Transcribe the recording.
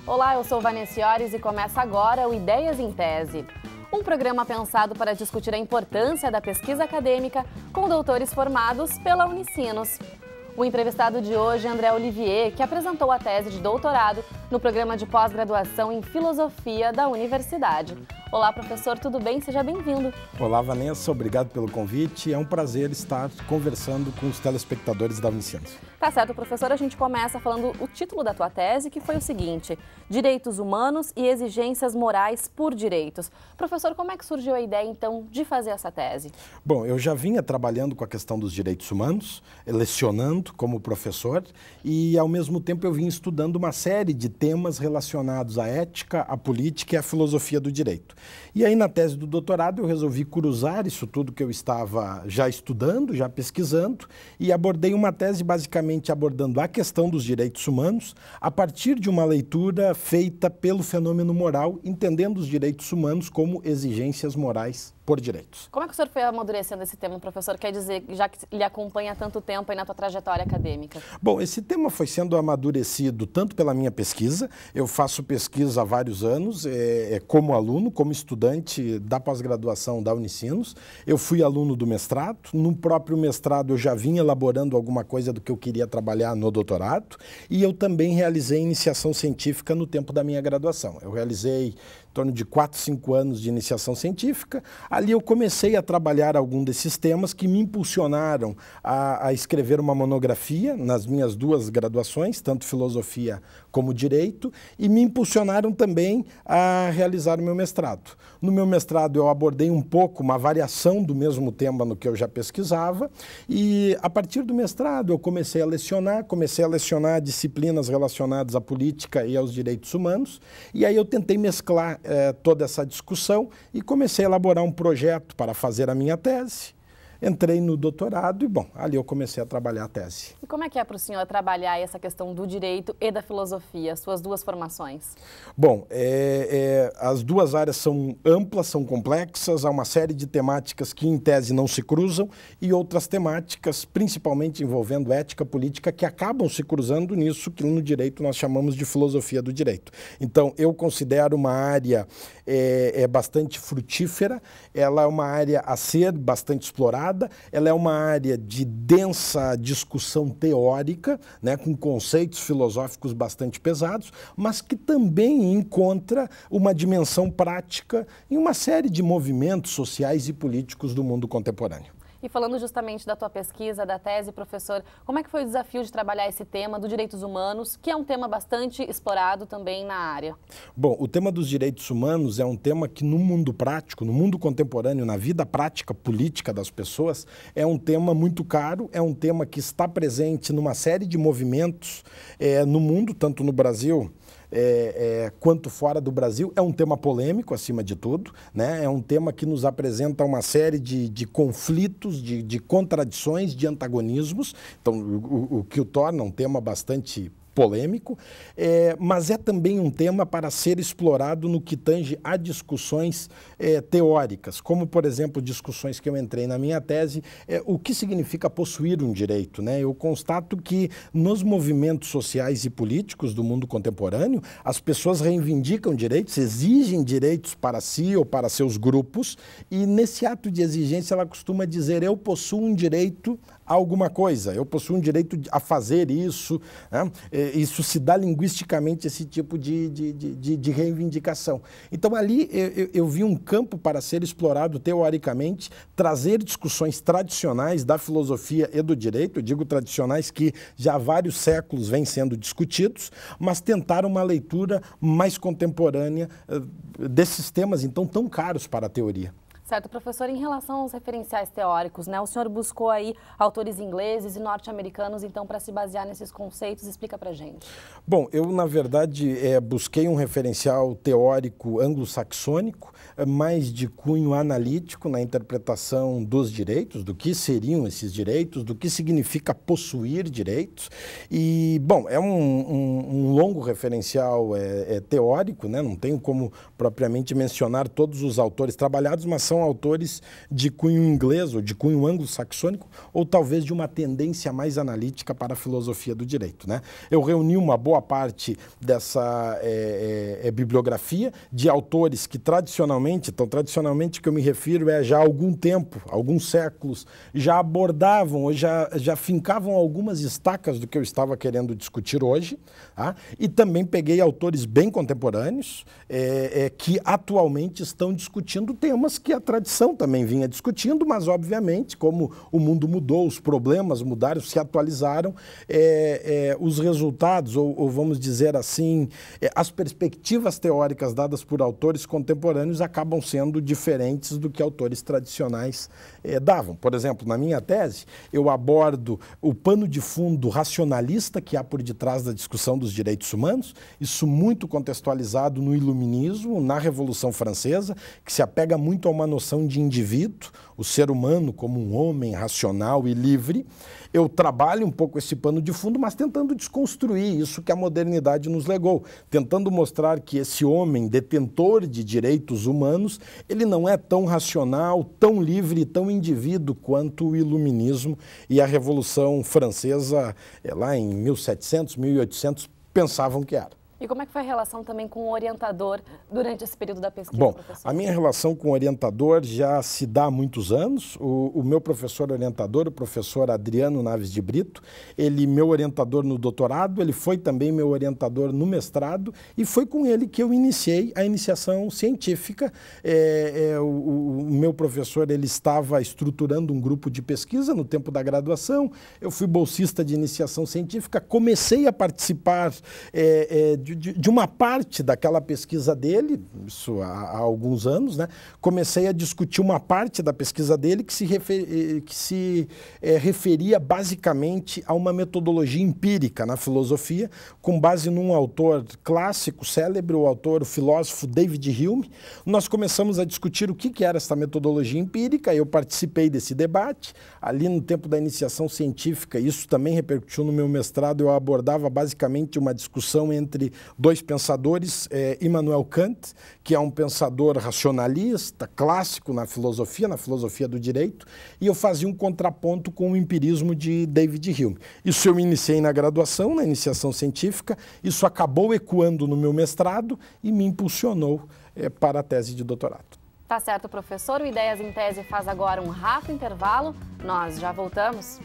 Olá, eu sou Vanessa Iores e começa agora o Ideias em Tese. Um programa pensado para discutir a importância da pesquisa acadêmica com doutores formados pela Unicinos. O entrevistado de hoje é André Olivier, que apresentou a tese de doutorado no programa de pós-graduação em Filosofia da Universidade. Olá, professor, tudo bem? Seja bem-vindo. Olá, Vanessa, obrigado pelo convite. É um prazer estar conversando com os telespectadores da Unicinos. Tá certo, professor. A gente começa falando o título da tua tese, que foi o seguinte: Direitos Humanos e Exigências Morais por Direitos. Professor, como é que surgiu a ideia, então, de fazer essa tese? Bom, eu já vinha trabalhando com a questão dos direitos humanos, lecionando como professor, e, ao mesmo tempo, eu vinha estudando uma série de temas relacionados à ética, à política e à filosofia do direito. E aí, na tese do doutorado, eu resolvi cruzar isso tudo que eu estava já estudando, já pesquisando, e abordei uma tese basicamente abordando a questão dos direitos humanos a partir de uma leitura feita pelo fenômeno moral, entendendo os direitos humanos como exigências morais por direitos. Como é que o senhor foi amadurecendo esse tema, professor? Quer dizer, já que lhe acompanha há tanto tempo aí na tua trajetória acadêmica? Bom, esse tema foi sendo amadurecido tanto pela minha pesquisa, eu faço pesquisa há vários anos, como aluno, como estudante da pós-graduação da Unicinos. Eu fui aluno do mestrado, no próprio mestrado eu já vinha elaborando alguma coisa do que eu queria trabalhar no doutorado, e eu também realizei iniciação científica no tempo da minha graduação. Eu realizei em torno de 4, 5 anos de iniciação científica. Ali eu comecei a trabalhar algum desses temas que me impulsionaram a escrever uma monografia nas minhas duas graduações, tanto filosofia como direito, e me impulsionaram também a realizar o meu mestrado. No meu mestrado eu abordei um pouco uma variação do mesmo tema no que eu já pesquisava, e a partir do mestrado eu comecei a lecionar disciplinas relacionadas à política e aos direitos humanos, e aí eu tentei mesclar toda essa discussão e comecei a elaborar um projeto para fazer a minha tese. Entrei no doutorado e, bom, ali eu comecei a trabalhar a tese. E como é que é para o senhor trabalhar essa questão do direito e da filosofia, suas duas formações? Bom, as duas áreas são amplas, são complexas, há uma série de temáticas que em tese não se cruzam e outras temáticas, principalmente envolvendo ética política, que acabam se cruzando nisso que no direito nós chamamos de filosofia do direito. Então, eu considero uma área bastante frutífera, ela é uma área a ser bastante explorada, ela é uma área de densa discussão teórica, né, com conceitos filosóficos bastante pesados, mas que também encontra uma dimensão prática em uma série de movimentos sociais e políticos do mundo contemporâneo. E falando justamente da tua pesquisa, da tese, professor, como é que foi o desafio de trabalhar esse tema dos direitos humanos, que é um tema bastante explorado também na área? Bom, o tema dos direitos humanos é um tema que no mundo prático, no mundo contemporâneo, na vida prática política das pessoas, é um tema muito caro, é um tema que está presente numa série de movimentos no mundo, tanto no Brasil quanto fora do Brasil. É um tema polêmico, acima de tudo, né? É um tema que nos apresenta uma série de conflitos, de contradições, de antagonismos, então, o que o torna um tema bastante polêmico, mas é também um tema para ser explorado no que tange a discussões teóricas, como, por exemplo, discussões que eu entrei na minha tese, o que significa possuir um direito, né? Eu constato que nos movimentos sociais e políticos do mundo contemporâneo, as pessoas reivindicam direitos, exigem direitos para si ou para seus grupos, e nesse ato de exigência ela costuma dizer: eu possuo um direito a alguma coisa, eu possuo um direito a fazer isso, né? Isso se dá linguisticamente, esse tipo de reivindicação. Então ali eu vi um campo para ser explorado teoricamente, trazer discussões tradicionais da filosofia e do direito, eu digo tradicionais que já há vários séculos vêm sendo discutidos, mas tentar uma leitura mais contemporânea desses temas então tão caros para a teoria. Certo, professor, em relação aos referenciais teóricos, né, o senhor buscou aí autores ingleses e norte-americanos, então, para se basear nesses conceitos, explica pra gente. Bom, eu, na verdade, busquei um referencial teórico anglo-saxônico, mais de cunho analítico na interpretação dos direitos, do que seriam esses direitos, do que significa possuir direitos. E, bom, é um longo referencial teórico, né? Não tenho como propriamente mencionar todos os autores trabalhados, mas são são autores de cunho inglês ou de cunho anglo-saxônico, ou talvez de uma tendência mais analítica para a filosofia do direito, né? Eu reuni uma boa parte dessa bibliografia de autores que tradicionalmente que eu me refiro já há algum tempo, alguns séculos, já abordavam ou já fincavam algumas estacas do que eu estava querendo discutir hoje, tá? E também peguei autores bem contemporâneos que atualmente estão discutindo temas que a tradição também vinha discutindo, mas obviamente, como o mundo mudou, os problemas mudaram, se atualizaram, os resultados, ou vamos dizer assim, as perspectivas teóricas dadas por autores contemporâneos acabam sendo diferentes do que autores tradicionais davam. Por exemplo, na minha tese, eu abordo o pano de fundo racionalista que há por detrás da discussão dos direitos humanos, isso muito contextualizado no Iluminismo, na Revolução Francesa, que se apega muito a uma noção de indivíduo, o ser humano como um homem racional e livre. Eu trabalho um pouco esse pano de fundo, mas tentando desconstruir isso que a modernidade nos legou, tentando mostrar que esse homem detentor de direitos humanos, ele não é tão racional, tão livre, tão indivíduo quanto o Iluminismo e a Revolução Francesa, lá em 1700, 1800, pensavam que era. E como é que foi a relação também com o orientador durante esse período da pesquisa, Bom, professor? a minha relação com o orientador já se dá há muitos anos. O meu professor orientador, o professor Adriano Naves de Brito, ele meu orientador no doutorado, ele foi também meu orientador no mestrado e foi com ele que eu iniciei a iniciação científica. O meu professor, ele estava estruturando um grupo de pesquisa no tempo da graduação, eu fui bolsista de iniciação científica, comecei a participar de uma parte daquela pesquisa dele, isso há alguns anos, né? Comecei a discutir uma parte da pesquisa dele que se referia basicamente a uma metodologia empírica na filosofia, com base num autor clássico, célebre, o filósofo David Hume. Nós começamos a discutir o que era essa metodologia empírica, eu participei desse debate. Ali no tempo da iniciação científica, isso também repercutiu no meu mestrado, eu abordava basicamente uma discussão entre dois pensadores, Immanuel Kant, que é um pensador racionalista, clássico na filosofia do direito, e eu fazia um contraponto com o empirismo de David Hume. Isso eu iniciei na graduação, na iniciação científica, isso acabou ecoando no meu mestrado e me impulsionou para a tese de doutorado. Tá certo, professor. O Ideias em Tese faz agora um rápido intervalo. Nós já voltamos.